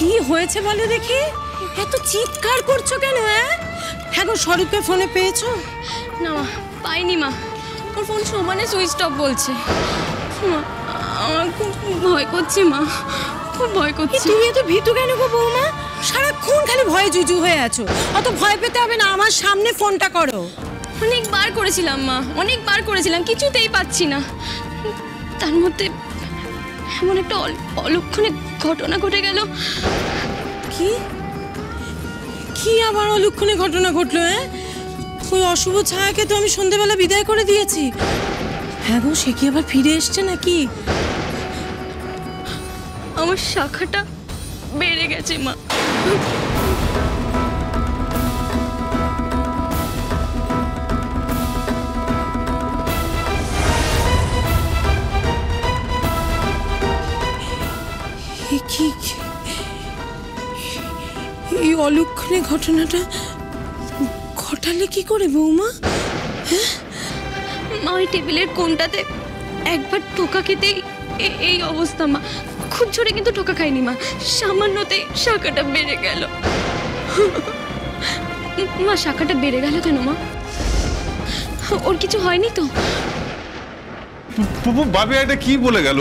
কি হয়েছে বলো দেখি? এত চিৎকার করছো কেন? হ্যাঁ গো, স্বরূপকে ফোনে পেয়েছো? না মা, পাইনি মা। ওর ফোন সমানে সুইচ অফ বলছে। মা, আমার খুব ভয় করছে মা, খুব ভয় করছে। তুমি এত ভীতু কেন গো বৌমা? সারাক্ষণ খালি ভয়ে জুজু হয়ে আছো। অত ভয় পেতে হবে না, আমার সামনে ফোনটা করো। অনেকবার করেছিলাম মা, অনেকবার করেছিলাম, কিছুতেই পাচ্ছি না। তার মধ্যে এমন একটা অলক্ষণে ঘটনা ঘটে গেল। কি কি আবার অলক্ষণে ঘটনা ঘটলো? ওই অশুভ ছায়াকে তো আমি সন্ধ্যেবেলা বিদায় করে দিয়েছি। হ্যাঁ গো, সে কি আবার ফিরে এসছে নাকি? আমার শাখাটা বেড়ে গেছে মা। এই অলক্ষণে ঘটনাটা ঘটালে কি করে বৌমা? মা, ওই টেবিলের কোণটাতে একবার টোকা খেতেই এই অবস্থা মা। খুব জোরে কিন্তু টোকা খাইনি মা, সামান্যতে শাখাটা বেড়ে গেল। মা, শাখাটা বেড়ে গেল কেন মা? ওর কিছু হয়নি তো? বাবি এটা কি বলে গেল?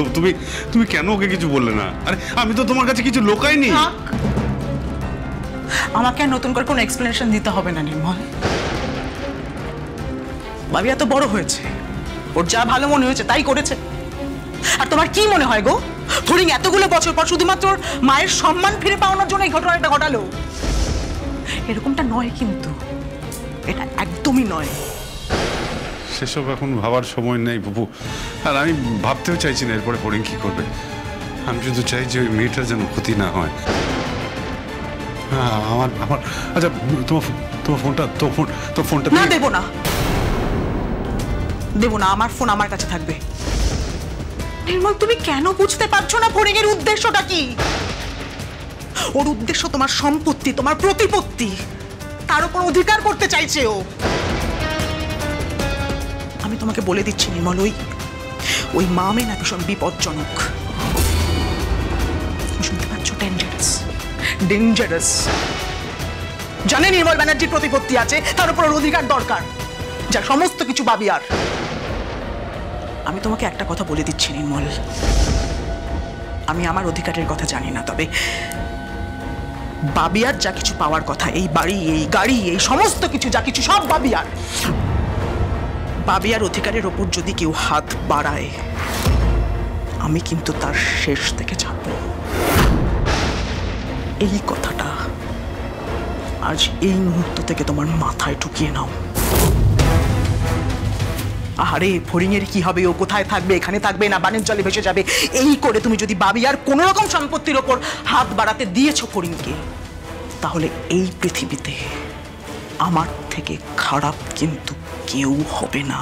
তুমি কেন ওকে কিছু বললে না? আরে আমি তো তোমার কাছে কিছু লোকাইনি। আমাকে নতুন করে কোনো এক্সপ্লেনেশন দিতে হবে না নির্মল। বাবি এত বড় হয়েছে, ওর যা ভালো মনে হয়েছে তাই করেছে। আর তোমার কি মনে হয় গো, ফড়িং এতগুলো বছর পর শুধুমাত্র মায়ের সম্মান ফিরে পাওয়ানোর জন্য এই ঘটনাটা ঘটালো? এরকমটা নয় কিন্তু, এটা একদমই নয়। সেসব এখন ভাবার সময় নেই বাবু, আর আমি ভাবতেও চাইছি না এরপরে ফড়িং কি করবে। আমি শুধু চাই যে ওই মেয়েটার যেন ক্ষতি না হয়। আমার আচ্ছা, তোমার ফোনটা না, দেবো না, আমার ফোন আমার কাছে থাকবে। নির্মল, তুমি কেন বুঝতে পারছো না ফড়িং এর উদ্দেশ্যটা কি? ওর উদ্দেশ্য তোমার সম্পত্তি, তোমার প্রতিপত্তি, তার উপর অধিকার করতে চাইছে ও। আমি তোমাকে বলে দিচ্ছি নির্মল, ওই মামে না ভীষণ বিপজ্জনক। শুনতে পাচ্ছ? ডেঞ্জারাস। জানে নির্মল ব্যানার্জির প্রতিপত্তি আছে, তার উপর অধিকার দরকার, যা সমস্ত কিছু বাবি। আর আমি তোমাকে একটা কথা বলে দিচ্ছি নির্মল, আমি আমার অধিকারের কথা জানি না, তবে বাবিয়ার যা কিছু পাওয়ার কথা, এই বাড়ি, এই গাড়ি, এই সমস্ত কিছু যা কিছু, সব বাবিয়ার। বাবিয়ার অধিকারের ওপর যদি কেউ হাত বাড়ায়, আমি কিন্তু তার শেষ থেকে ছাড়বো। এই কথাটা আজ এই মুহূর্ত থেকে তোমার মাথায় ঢুকিয়ে নাও। আরে ফড়িং এর কি হবে, ও কোথায় থাকবে, এখানে থাকবে না বানের জলে ভেসে যাবে, এই করে তুমি যদি বাবিয়ার কোনো রকম সম্পত্তির ওপর হাত বাড়াতে দিয়েছো ফড়িংকে, তাহলে এই পৃথিবীতে আমার থেকে খারাপ কিন্তু কেউ হবে না।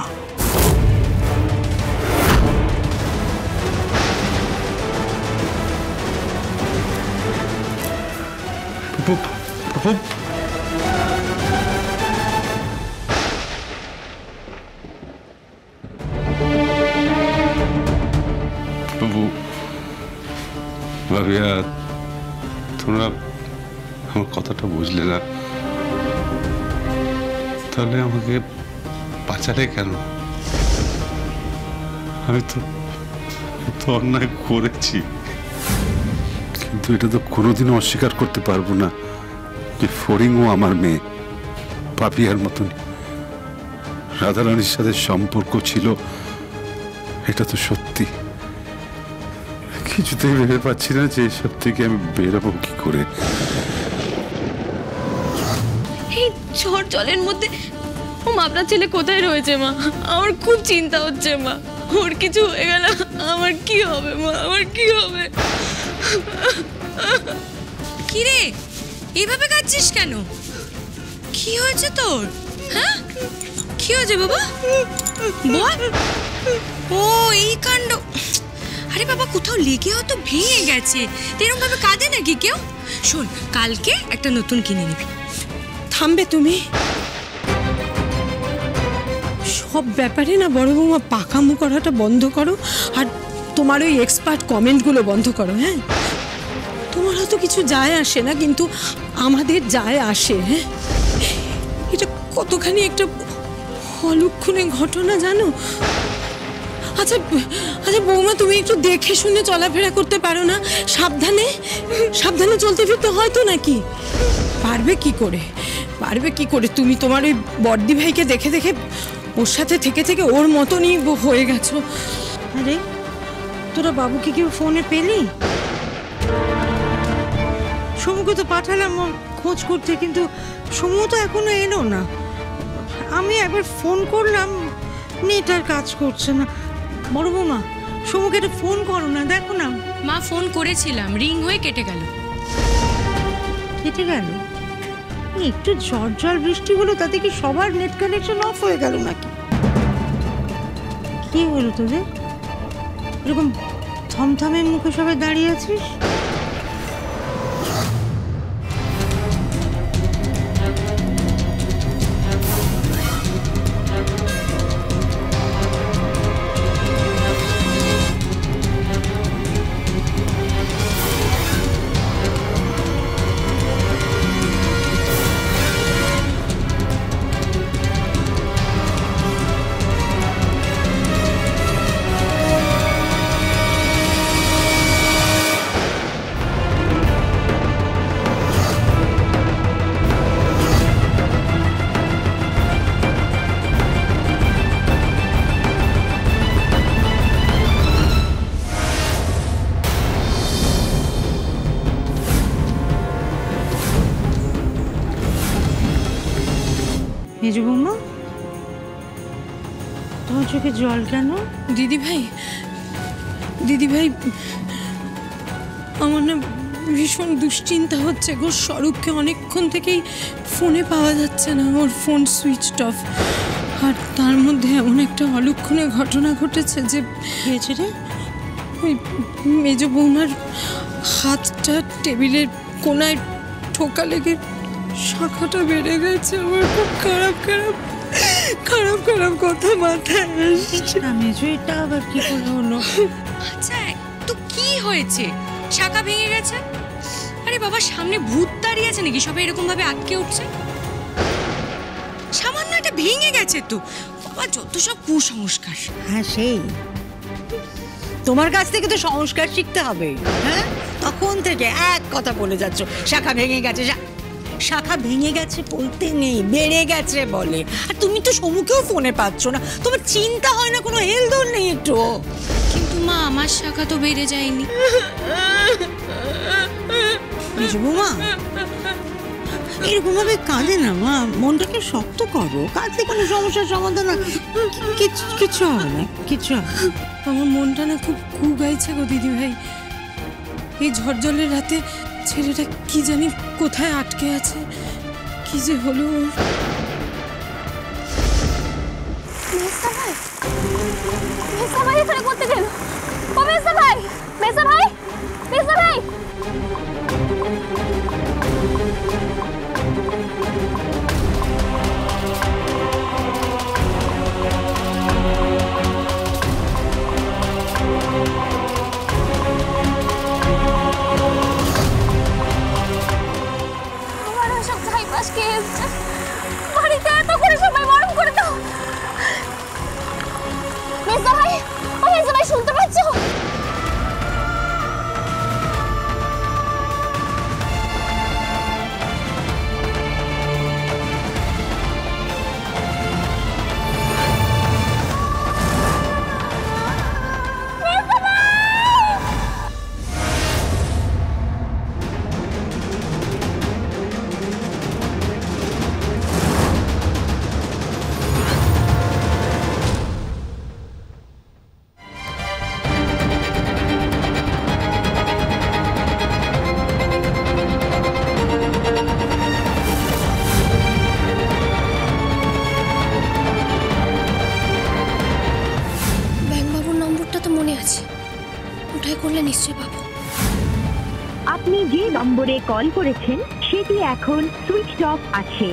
বাবু, ভাবিয়া, তোমরা আমার কথাটা বুঝলে না, তাহলে আমাকে বাঁচালে কেন? আমি তো অন্যায় করেছি, কিন্তু এটা তো কোনোদিনও অস্বীকার করতে পারবো না যে ফড়িংও আমার মেয়ে, পাপিয়ার মতন। রাধারানীর সাথে সম্পর্ক ছিল, এটা তো সত্যি। কিছুতেই ভেবে পাচ্ছি না যে এসব থেকে আমি বেরোবো কি করে। এই ঝড় জলের মধ্যে ও আপনার ছেলে কোথায় রয়েছে মা? আমার খুব চিন্তা হচ্ছে মা, ওর কিছু হয়ে গেল আমার কি হবে মা, আমার কি হবে? কি রে, এইভাবে কাঁদছিস কেন? কি হয়েছে তোর? হ্যাঁ, কি হয়েছে বাবা? বল। ও এই কাণ্ড। আরে বাবা, কোথাও লেগে হয়তো ভেঙে গেছে, এরকম ভাবে কাঁদে নাকি কেউ? শোন, কালকে একটা নতুন কিনে নিবি। থামবে তুমি? সব ব্যাপারে না বড় বৌমা পাকামো করাটা বন্ধ করো, আর তোমার ওই এক্সপার্ট কমেন্টগুলো বন্ধ করো। হ্যাঁ, তোমার কারো তো কিছু যায় আসে না, কিন্তু আমাদের যায় আসে। এটা কতখানি একটা অলক্ষণে ঘটনা জানো। আচ্ছা আচ্ছা বৌমা, তুমি একটু দেখে শুনে চলাফেরা করতে পারো না? সাবধানে সাবধানে চলতে ফিরতে হয় তো নাকি? পারবে কি করে তুমি তোমার ওই বড়দি ভাইকে দেখে দেখে ওর সাথে থেকে থেকে ওর মতনই হয়ে গেছো। আরে তোরা বাবুকে কেউ ফোনে পেলি? সমুকে তো পাঠালাম খোঁজ করতে, কিন্তু সমু তো এখনো এলো না। আমি একবার ফোন করলাম, নেট আর কাজ করছে না। বড় বৌমা, সমুকে একটা ফোন করো না, দেখো না। মা ফোন করেছিলাম, রিং হয়ে কেটে গেল। কেটে গেল? একটু ঝড় জল বৃষ্টি হলো, তাতে কি সবার নেট কানেকশন অফ হয়ে গেল নাকি? কি হলো তোদের? এরকম থমথমে মুখে সবাই দাঁড়িয়ে আছিস? মেজো বৌমা, তোমার চোখে জল কেন? দিদি ভাই আমার না ভীষণ দুশ্চিন্তা হচ্ছে গো। স্বরূপকে অনেকক্ষণ থেকেই ফোনে পাওয়া যাচ্ছে না, ওর ফোন সুইচ অফ। আর তার মধ্যে এমন একটা অলক্ষণে ঘটনা ঘটেছে যে হয়েছে রে, ওই মেজো বৌমার হাতটা টেবিলের কোনায় ঠোকা লেগে শাখাটা বেড়ে গেছে। আমার খুব খারাপ কথা মাথায় আসছে। মেজো, এটা আবার কি করে হলো? আচ্ছা তো কি হয়েছে? শাখা ভেঙে গেছে? আরে বাবা, সামনে ভূত দাঁড়িয়ে আছে নাকি সবাই এরকম ভাবে আটকে উঠছে? সামান্য এটা ভেঙে গেছে তো বাবা, যত সব কুসংস্কার। হ্যাঁ, সেই তোমার কাছ থেকে তো সংস্কার শিখতে হবে। হ্যাঁ, তখন থেকে এক কথা বলে যাচ্ছ, শাখা ভেঙে গেছে। শাখা ভেঙে গেছে বলতে নেই, বেড়ে গেছে বলে। আর তুমি তো সমুখেও ফোনে পাচ্ছ না, তোমার চিন্তা হয় না? কোনো হেলদোল নেই একটু? কিন্তু মা, আমার শাখা তো বেড়ে যায়নি। বৌমা, এরকম ভাবে কাঁদে না মা, মনটাকে শক্ত করো। কাঁদলে কোনো সমস্যার সমাধান কিছু হবে না, কিছু। আমার মনটা না খুব গাইছে গো দিদি ভাই। এই ঝড় জলের রাতে ছেলেটা কি জানি কোথায় আটকে আছে, কি যে হলো। এখানে করতে গেল। ও মেসা ভাই, মেসা ভাই, মেসা ভাই। বাড়িতে এত করে সবাই মরম করে দাও। মেজদা ভাই, ও মেজদা ভাই, শুনতে পাচ্ছ? করলে নিশ্চয়ই পাবো। আপনি যে নম্বরে কল করেছেন সেটি এখন সুইচ অফ আছে।